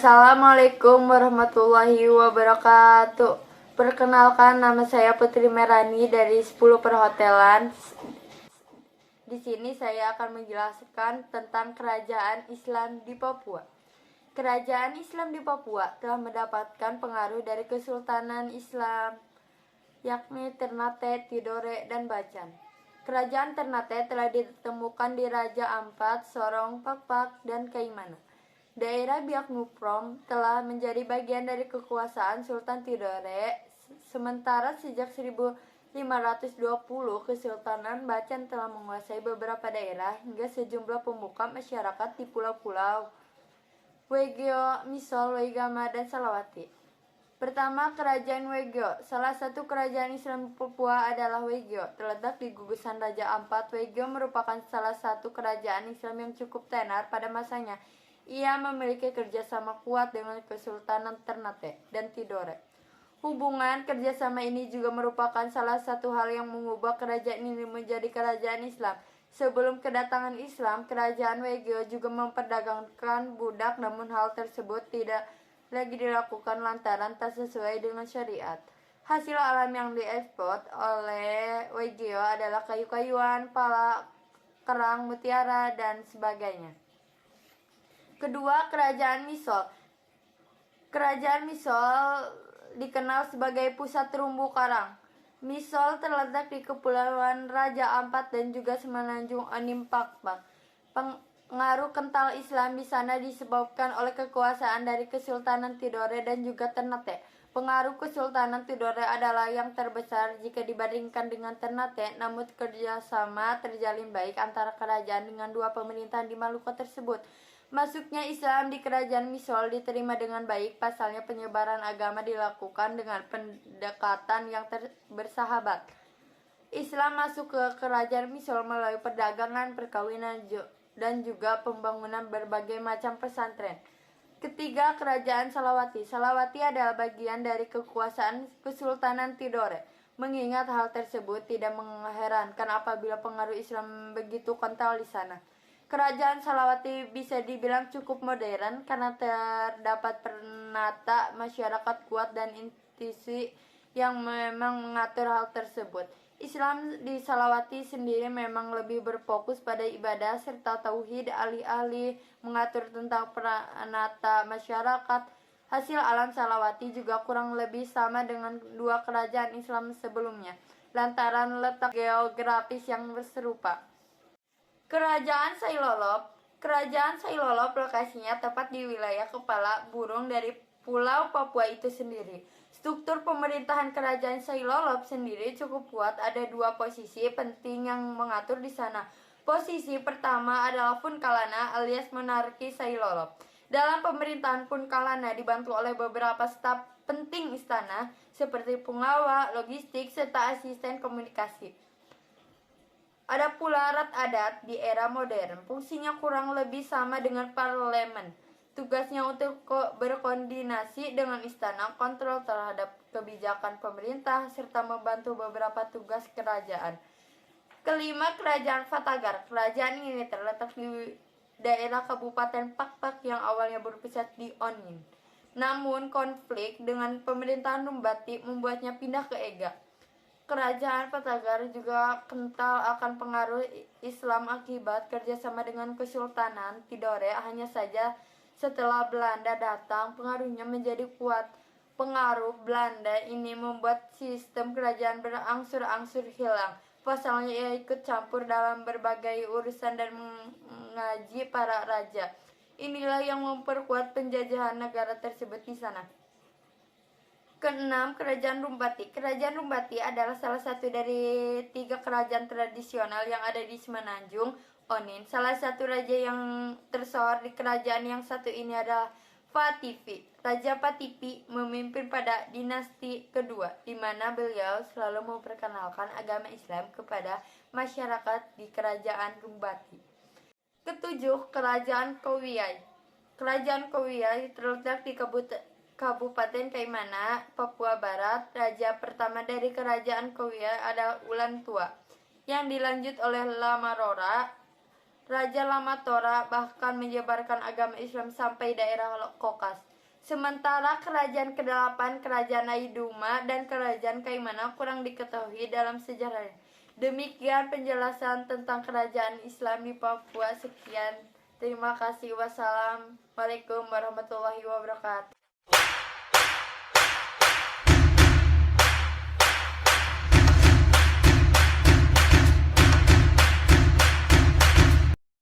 Assalamualaikum warahmatullahi wabarakatuh. Perkenalkan, nama saya Putri Merani dari 10 Perhotelan. Di sini saya akan menjelaskan tentang kerajaan Islam di Papua. Kerajaan Islam di Papua telah mendapatkan pengaruh dari Kesultanan Islam, yakni Ternate, Tidore, dan Bacan. Kerajaan Ternate telah ditemukan di Raja Ampat, Sorong, Pakpak, dan Kaimana. Daerah Biak Nuprom telah menjadi bagian dari kekuasaan Sultan Tidore, sementara sejak 1520 Kesultanan Bacan telah menguasai beberapa daerah hingga sejumlah pemuka masyarakat di pulau-pulau Wegeo, Misol, Weigama, dan Salawati. Pertama, Kerajaan Wegeo. Salah satu kerajaan Islam di Papua adalah Wegeo, terletak di gugusan Raja Ampat. Wegeo merupakan salah satu kerajaan Islam yang cukup tenar pada masanya. Ia memiliki kerjasama kuat dengan Kesultanan Ternate dan Tidore. Hubungan kerjasama ini juga merupakan salah satu hal yang mengubah kerajaan ini menjadi kerajaan Islam. Sebelum kedatangan Islam, kerajaan Wegeo juga memperdagangkan budak, namun hal tersebut tidak lagi dilakukan lantaran tak sesuai dengan syariat. Hasil alam yang diekspor oleh Wegeo adalah kayu-kayuan, pala, kerang, mutiara, dan sebagainya. Kedua, Kerajaan Misol. Kerajaan Misol dikenal sebagai pusat terumbu karang. Misol terletak di Kepulauan Raja Ampat dan juga Semenanjung Onim Pakpak. Pengaruh kental Islam di sana disebabkan oleh kekuasaan dari Kesultanan Tidore dan juga Ternate. Pengaruh Kesultanan Tidore adalah yang terbesar jika dibandingkan dengan Ternate, namun kerjasama terjalin baik antara kerajaan dengan dua pemerintahan di Maluku tersebut. Masuknya Islam di kerajaan Misol diterima dengan baik, pasalnya penyebaran agama dilakukan dengan pendekatan yang bersahabat. Islam masuk ke kerajaan Misol melalui perdagangan, perkawinan, dan juga pembangunan berbagai macam pesantren. Ketiga, Kerajaan Salawati. Salawati adalah bagian dari kekuasaan Kesultanan Tidore. Mengingat hal tersebut tidak mengherankan apabila pengaruh Islam begitu kental di sana. Kerajaan Salawati bisa dibilang cukup modern karena terdapat penata masyarakat kuat dan institusi yang memang mengatur hal tersebut. Islam di Salawati sendiri memang lebih berfokus pada ibadah serta tauhid, alih-alih mengatur tentang penata masyarakat. Hasil alam Salawati juga kurang lebih sama dengan dua kerajaan Islam sebelumnya, lantaran letak geografis yang serupa. Kerajaan Sailolop. Kerajaan Sailolop lokasinya tepat di wilayah kepala burung dari Pulau Papua itu sendiri. Struktur pemerintahan Kerajaan Sailolop sendiri cukup kuat. Ada dua posisi penting yang mengatur di sana. Posisi pertama adalah Punkalana alias Monarki Sailolop. Dalam pemerintahan Punkalana dibantu oleh beberapa staf penting istana seperti pengawal, logistik, serta asisten komunikasi. Ada pula Rat Adat di era modern. Fungsinya kurang lebih sama dengan parlemen. Tugasnya untuk berkoordinasi dengan istana, kontrol terhadap kebijakan pemerintah, serta membantu beberapa tugas kerajaan. Kelima, Kerajaan Fatagar. Kerajaan ini terletak di daerah Kabupaten Pakpak yang awalnya berpusat di Onin. Namun konflik dengan pemerintahan Rumbati membuatnya pindah ke Ega. Kerajaan Fatagar juga kental akan pengaruh Islam akibat kerjasama dengan Kesultanan Tidore. Hanya saja setelah Belanda datang, pengaruhnya menjadi kuat. Pengaruh Belanda ini membuat sistem kerajaan berangsur-angsur hilang. Pasalnya ia ikut campur dalam berbagai urusan dan mengaji para raja. Inilah yang memperkuat penjajahan negara tersebut di sana. Keenam, Kerajaan Rumbati. Kerajaan Rumbati adalah salah satu dari 3 kerajaan tradisional yang ada di Semenanjung Onin. Salah satu raja yang tersohor di kerajaan yang satu ini adalah Fatipi. Raja Fatipi memimpin pada dinasti kedua, di mana beliau selalu memperkenalkan agama Islam kepada masyarakat di kerajaan Rumbati. Ketujuh, Kerajaan Kowiai. Kerajaan Kowiai terletak di Kabupaten Kaimana, Papua Barat. Raja pertama dari Kerajaan Kowiai adalah Ulan Tua, yang dilanjut oleh Lamarora. Raja Lamatora bahkan menyebarkan agama Islam sampai daerah Kokas. Sementara kerajaan ke-8, Kerajaan Aiduma, dan Kerajaan Kaimana kurang diketahui dalam sejarahnya. Demikian penjelasan tentang kerajaan Islam di Papua. Sekian, terima kasih. Wassalamualaikum warahmatullahi wabarakatuh.